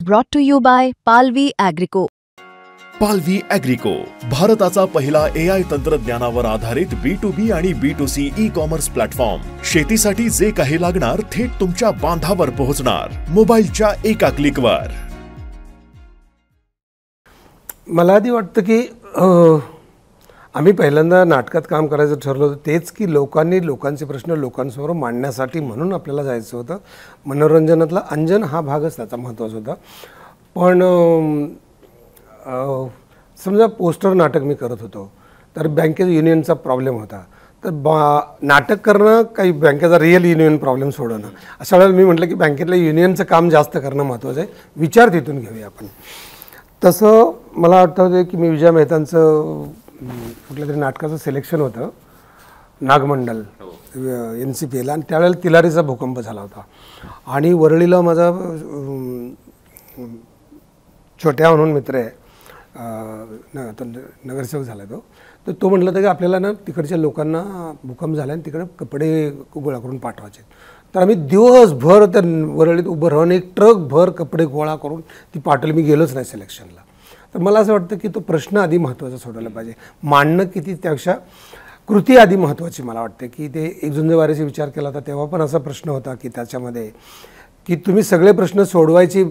Brought to you by Palvi Agrico. पालवी ॲग्रिको, भारताचा पहिला AI तंत्रज्ञानावर आधारित B2B आणि B2C ई-कॉमर्स प्लॅटफॉर्म. शेतीसाठी जे काही लागणार थेट तुमच्या बांधावर पोहोचणार, मोबाईलच्या एका क्लिकवर. मला आधी वाटतं की आम्ही पहिल्यांदा नाटकात काम करायचं ठरलं होतं तेच की लोकांचे प्रश्न लोकांसमोर मांडण्यासाठी म्हणून आपल्याला जायचं होतं. मनोरंजनातला अंजन हा भागच त्याचा महत्त्वाचा होता. पण समजा पोस्टर नाटक मी करत होतो तर बँकेचा युनियनचा प्रॉब्लेम होता, तर नाटक करणं काही बँकेचा रिअल युनियन प्रॉब्लेम सोडवणं. अशा वेळेला मी म्हटलं की बँकेतल्या युनियनचं काम जास्त करणं महत्त्वाचं आहे, विचार तिथून घेऊया आपण. तसं मला आठवतं की मी विजय मेहतांचं कुठल्या तरी नाटकाचं सिलेक्शन होतं नागमंडल NCPला, आणि त्यावेळेला तिलारीचा भूकंप झाला होता आणि वरळीला माझा छोट्या म्हणून मित्र आहे, नगरसेवक झाला तो. तो म्हटलं होतं की आपल्याला ना तिकडच्या लोकांना भूकंप झाला आणि तिकडे कपडे गोळा करून पाठवायचे. तर आम्ही दिवसभर त्या वरळीत उभं राहून एक ट्रकभर कपडे गोळा करून ती पाठवली. मी गेलोच नाही सिलेक्शनला. तर मला असं वाटतं की तो प्रश्न आधी महत्त्वाचा सोडवला पाहिजे, मांडणं किती त्यापेक्षा कृती आधी महत्त्वाची. मला वाटते की ते एक झुंजवारीचा विचार केला होता तेव्हा पण असा प्रश्न होता की त्याच्यामध्ये की तुम्ही सगळे प्रश्न सोडवायची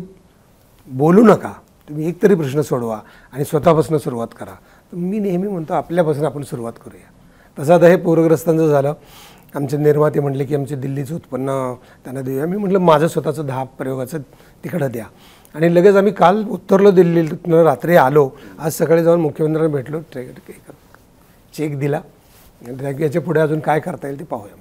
बोलू नका, तुम्ही एक तरी प्रश्न सोडवा आणि स्वतःपासून सुरुवात करा. तर मी नेहमी म्हणतो आपल्यापासून आपण सुरुवात करूया. तसं आता हे पूरग्रस्तांचं झालं, आमचे निर्माते म्हटले की आमचे दिल्लीचं उत्पन्न त्यांना देऊया. मी म्हटलं माझं स्वतःचं 10 प्रयोगाचं तिकडं द्या. आणि लगेच आम्ही काल उत्तरलो, दिल्लीतनं रात्री आलो, आज सकाळी जाऊन मुख्यमंत्र्यांना भेटलो, चेक दिला, याच्या पुढे अजून काय करता येईल ते पाहूया.